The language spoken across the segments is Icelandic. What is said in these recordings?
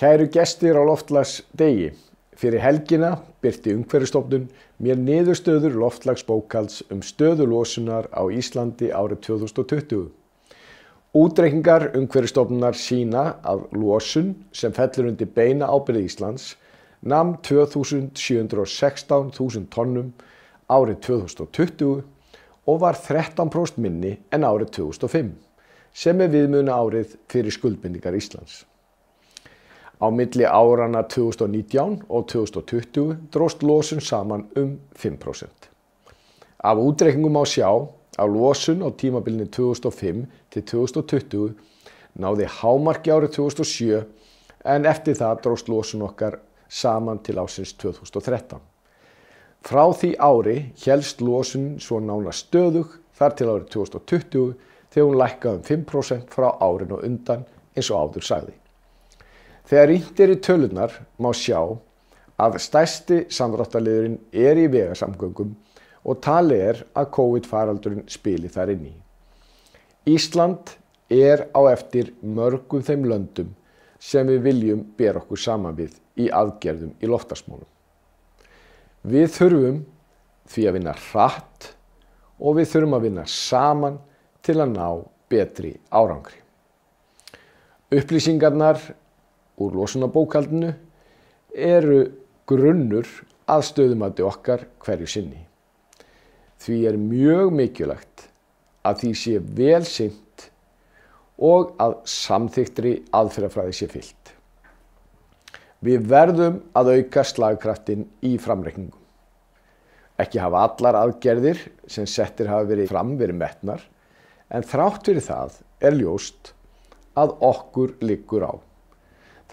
Kæru gestir á loftslagsdegi, fyrir helgina birti Umhverfisstofnun mér niðurstöður loftslagsbókhalds stöðu losunar á Íslandi árið 2020. Útreikningar Umhverfisstofnunar sýna að losun sem fellur undir beina ábyrgð Íslands nam 2716.000 tonnum árið 2020 og var 13% minni en árið 2005, sem viðmiðunarárið fyrir skuldbindingar Íslands. Á milli áranna 2019 og 2020 dróst losun saman 5%. Af útreikningum má sjá að losun á tímabilinu 2005 til 2020 náði hámarki árið 2007 en eftir það dróst losun okkar saman til ársins 2013. Frá því ári hélst losun svo nánast stöðug þar til árið 2020 þegar hún lækkaði 5% frá árinu undan eins og áður sagði. Þegar rýnt í tölurnar má sjá að stærsti samdráttarliðurinn í vegasamgöngum og talið að COVID-faraldurinn spili þar inn í. Ísland á eftir mörgum þeim löndum sem við viljum bera okkur saman við í aðgerðum í loftslagsmálum. Við þurfum því að vinna hratt og við þurfum að vinna saman til að ná betri árangri. Upplýsingarnar úr losunarbókhaldinu eru grunnur að stöðumati okkar hverju sinni. Því mjög mikilvægt að því sé vel sinnt og að samþykktri aðferðafræði sé fylgt. Við verðum að auka slagkraftinn í framreikningum. Ekki hafa allar aðgerðir sem settir hafa verið fram verið metnar, en þrátt fyrir það ljóst að okkur liggur á.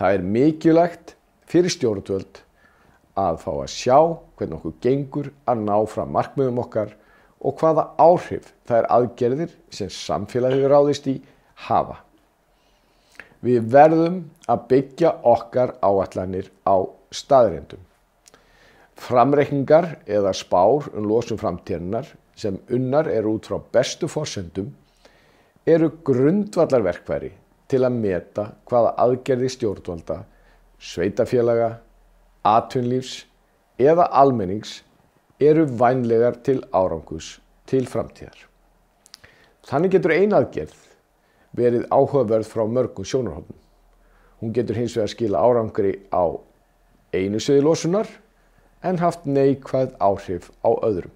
Það mikilvægt fyrir stjórnvöld að fá að sjá hvernig okkur gengur að ná fram markmiðum okkar og hvaða áhrif þær aðgerðir sem samfélagið hefur ráðist í hafa. Við verðum að byggja okkar áætlanir á staðreyndum. Framreikningar eða spár losun framtíðarinnar sem unnar út frá bestu forsendum grundvallarverkfæri til að meta hvaða aðgerðir stjórnvalda, sveitarfélaga, atvinnulífs eða almennings vænlegar til árangurs til framtíðar. Þannig getur ein aðgerð verið áhugaverð frá mörgum sjónarhornum. Hún getur hins vegar skila árangri á einu sviði losunar en haft neikvæð áhrif á öðrum.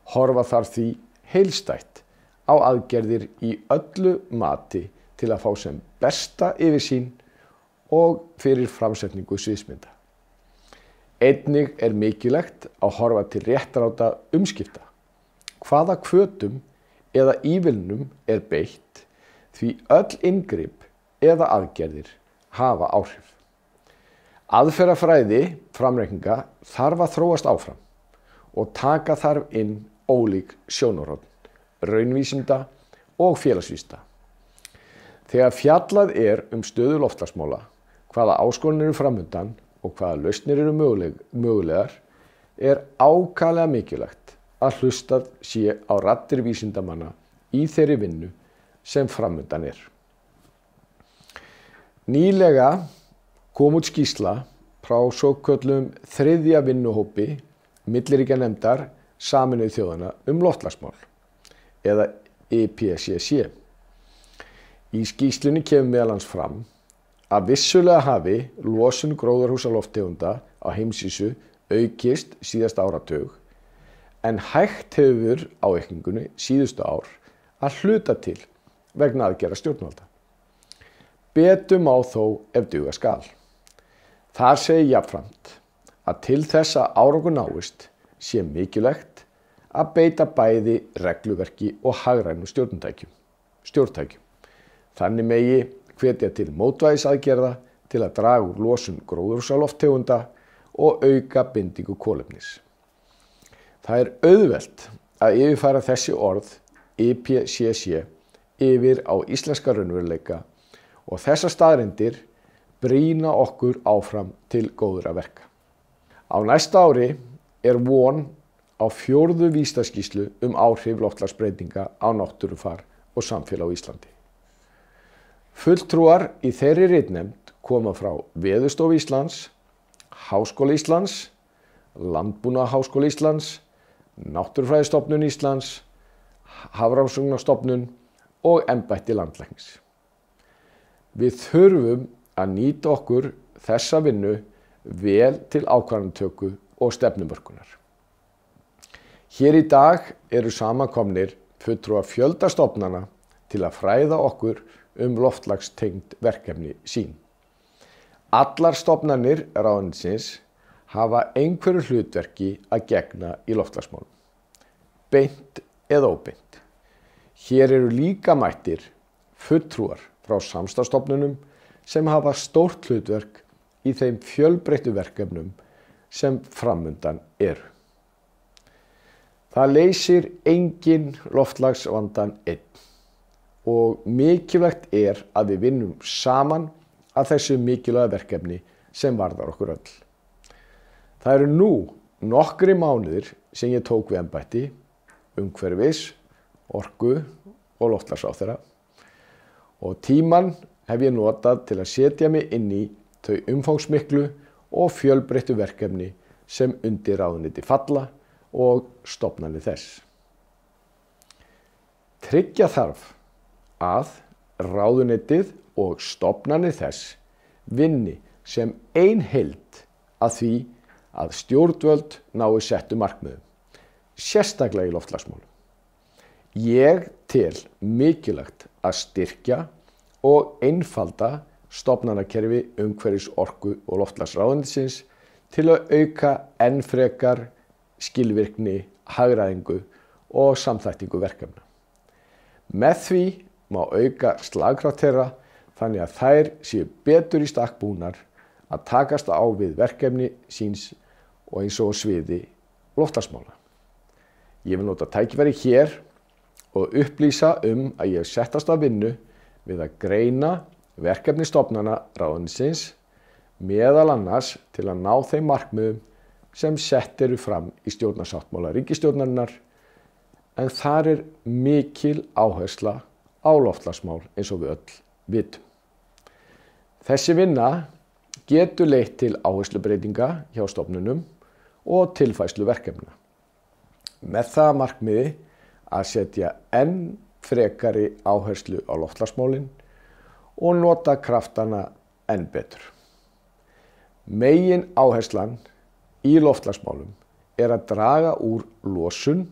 Horfa þarf því heildstætt á aðgerðir í öllu mati til að fá sem besta yfirsýn og fyrir framsetningu sviðsmynda. Einnig mikilvægt að horfa til réttaráta umskipta. Hvaða hvötum eða ívilnunum beitt því öll inngrip eða aðgerðir hafa áhrif. Aðferðafræði framreikninga þarf að þróast áfram og taka þarf inn ólík sjónarhorn, raunvísinda og félagsvísinda. Þegar fjallað stöðu loftslagsmála, hvaða áskoranir framundan og hvaða lausnir mögulegar, ákaflega mikilvægt að hlustað sé á raddir vísindamanna í þeirri vinnu sem framundan Nýlega kom út skýrsla frá svoköllum þriðja vinnuhópi milliríkjanefndar Sameinuðu þjóðanna loftslagsmál eða IPCC. Í skýrslunni kemur meðal annars fram að vissulega hafi losun gróðurhúsalofttegunda á heimsvísu aukist síðasta áratug, en hægt hefur á aukningunni síðustu ár að hluta til vegna aðgerða stjórnvalda. Betur má þó ef duga skal. Þar segir jafnframt að til þess að árangur náist sé mikilvægt að beita bæði regluverki og hagrænum stjórntækjum. Þannig megi hvetja til mótvægisaðgerða til að draga úr losun gróðurhúsalofttegunda og auka bindingu kolefnis. Það auðvelt að yfirfæra þessi orð IPCC yfir á íslenska raunveruleika og þessar staðreyndir brýna okkur áfram til góðra verka. Á næsta ári von á 4. vísindaskýrslu áhrif loftslagsbreytinga á náttúrufar og samfélag á Íslandi. Fulltrúar í þeirri ritnefnd koma frá Veðurstofu Íslands, Háskóla Íslands, Landbúnaðarháskóla Íslands, Náttúrufræðistofnun Íslands, Hafrannsóknastofnun og embætti landlæknis. Við þurfum að nýta okkur þessa vinnu vel til ákvarðanatöku og stefnumörkunar. Hér í dag eru samankomnir fulltrúar fjölda stofnana til að fræða okkur loftslagstengd verkefni sín. Allar stofnanir ráðuneytisins hafa einhverju hlutverki að gegna í loftslagsmálum, beint eða óbeint. Hér eru líka mættir fulltrúar frá samstarfsstofnunum sem hafa stórt hlutverk í þeim fjölbreyttu verkefnum sem framundan eru. Það leysir engin loftslagsvandann einn og mikilvægt að við vinnum saman að þessu mikilvæga verkefni sem varðar okkur öll. Það eru nú nokkrir mánuðir sem ég tók við embætti, umhverfis, orku og loftslagsráðherra og tímann hef ég notað til að setja mig inn í þau umfangsmiklu og fjölbreyttu verkefni sem undir ráðuneyti falla og stofnanir þess. Tryggja þarf að ráðuneytið og stofnanir þess vinni sem ein heild að því að stjórnvöld nái settu markmiðum, sérstaklega í loftslagsmálum. Ég tel mikilvægt að styrkja og einfalda stofnanakerfi umhverfis, orku og loftslagsráðuneytisins til að auka enn frekar skilvirkni, hagræðingu og samþættingu verkefna. Með því má auka slagkraft þeirra þannig að þær séu betur í stakk búnar að takast á við verkefni síns og eins og á sviði loftslagsmála. Ég vil nota tækifæri hér og upplýsa að ég hef settast að vinnu við að greina verkefni stofnana ráðuneytisins meðal annars til að ná þeim markmiðum sem sett eru fram í stjórnarsáttmála ríkisstjórnarinnar, en þar er mikil áhersla á loftslagsmál eins og við öll vitum. Þessi vinna getur leitt til áherslubreytinga hjá stofnunum og tilfærslu verkefna. Með það markmiði að setja enn frekari áherslu á loftslagsmálin og nota kraftana enn betur. Megin áherslan í loftslagsmálum að draga úr losun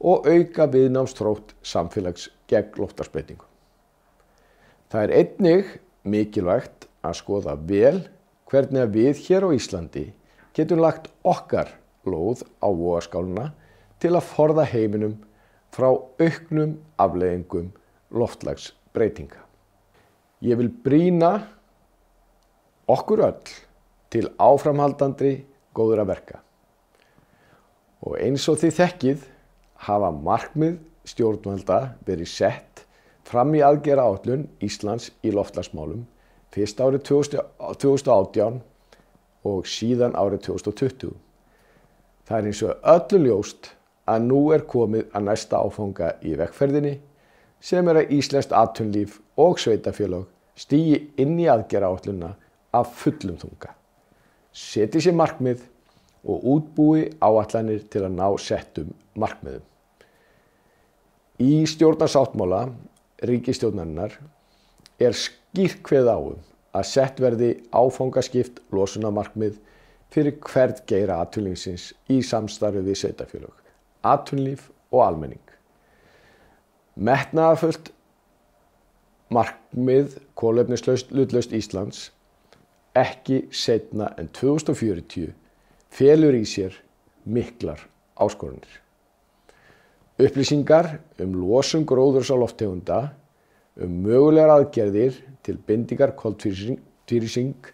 og auka viðnámsþrótt samfélags gegn loftslagsbreytingum. Það er einnig mikilvægt að skoða vel hvernig við hér á Íslandi getum lagt okkar lóð á vogarskálina til að forða heiminum frá auknum afleiðingum loftslagsbreytinga. Ég vil brýna okkur öll til áframhaldandi góðra verka. Og eins og þið þekkið hafa markmið stjórnvalda verið sett fram í aðgerðaáætlun Íslands í loftslagsmálum fyrst árið 2018 og síðan árið 2020. Það er eins og öllu ljóst að nú er komið að næsta áfanga í vegferðinni sem að íslenskt atvinnulíf og sveitarfélög stígi inn í aðgerðaáætlunina af fullum þunga, setji sér markmið og útbúi áætlanir til að ná settum markmiðum. Í stjórnarsáttmála ríkisstjórnarinnar er skýrt kveðið á að sett verði áfangaskipt losunarmarkmið fyrir hvern geira atvinnulífsins í samstarfi við sveitarfélög, atvinnulíf og almenning. Metnaðarfullt markmið kolefnishlutlaust Íslands ekki seinna en 2040 felur í sér miklar áskoranir. Upplýsingar losun gróðurhúsalofttegunda, mögulegar aðgerðir til bindingar koltvísýrings,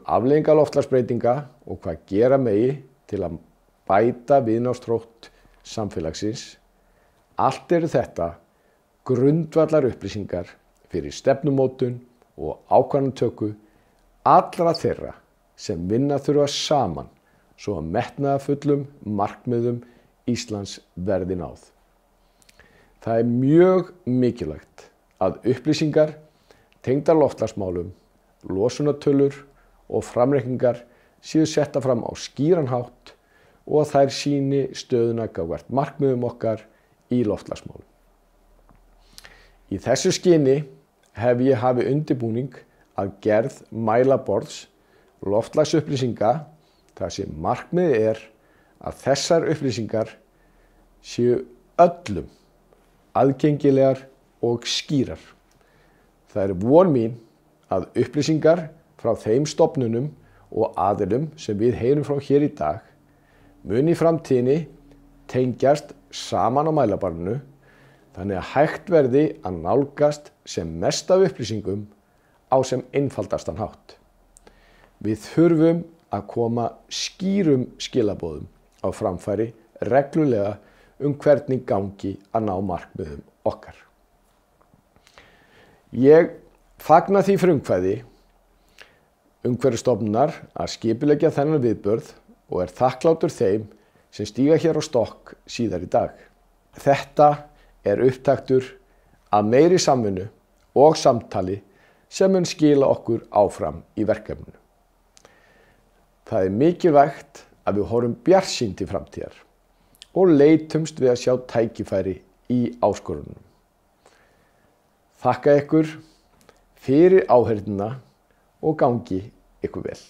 afleiðingar loftslagsbreytinga og hvað gera megi til að bæta viðnámsþrótt samfélagsins. Allt eru þetta grundvallar upplýsingar fyrir stefnumótun og ákvarðanatöku allra þeirra sem vinna þurfa saman svo að metnaðarfullum markmiðum Íslands verði náð. Það er mjög mikilvægt að upplýsingar tengdar loftslagsmálum, losunartölur og framreikningar séu setta fram á skýran hátt og að þær sýni stöðuna gagnvart markmiðum okkar í loftslagsmálum. Í þessu skyni hef ég hafið undirbúning að gerð mælaborðs loftslagsupplýsinga þar sem markmiðið er að þessar upplýsingar séu öllum aðgengilegar og skýrar. Það er von mín að upplýsingar frá þeim stofnunum og aðilum sem við heyrum frá hér í dag mun í framtíðinni tengjast saman á mælaborðinu þannig að hægt verði að nálgast sem mest af upplýsingum á sem einfaldastan hátt. Við þurfum að koma skýrum skilaboðum á framfæri reglulega hvernig gangi að ná markmiðum okkar. Ég fagna því frumkvæði Umhverfisstofnunar að skipuleggja þennan viðburð og er þakklátur þeim sem stíga hér á stokk síðar í dag. Þetta er upptaktur að meiri samvinnu og samtali sem mun skila okkur áfram í verkefninu. Það er mikilvægt að við horfum bjartsýn til framtíðar og leitumst við að sjá tækifæri í áskorunum. Þakka ykkur fyrir áheyrnina og gangi ykkur vel.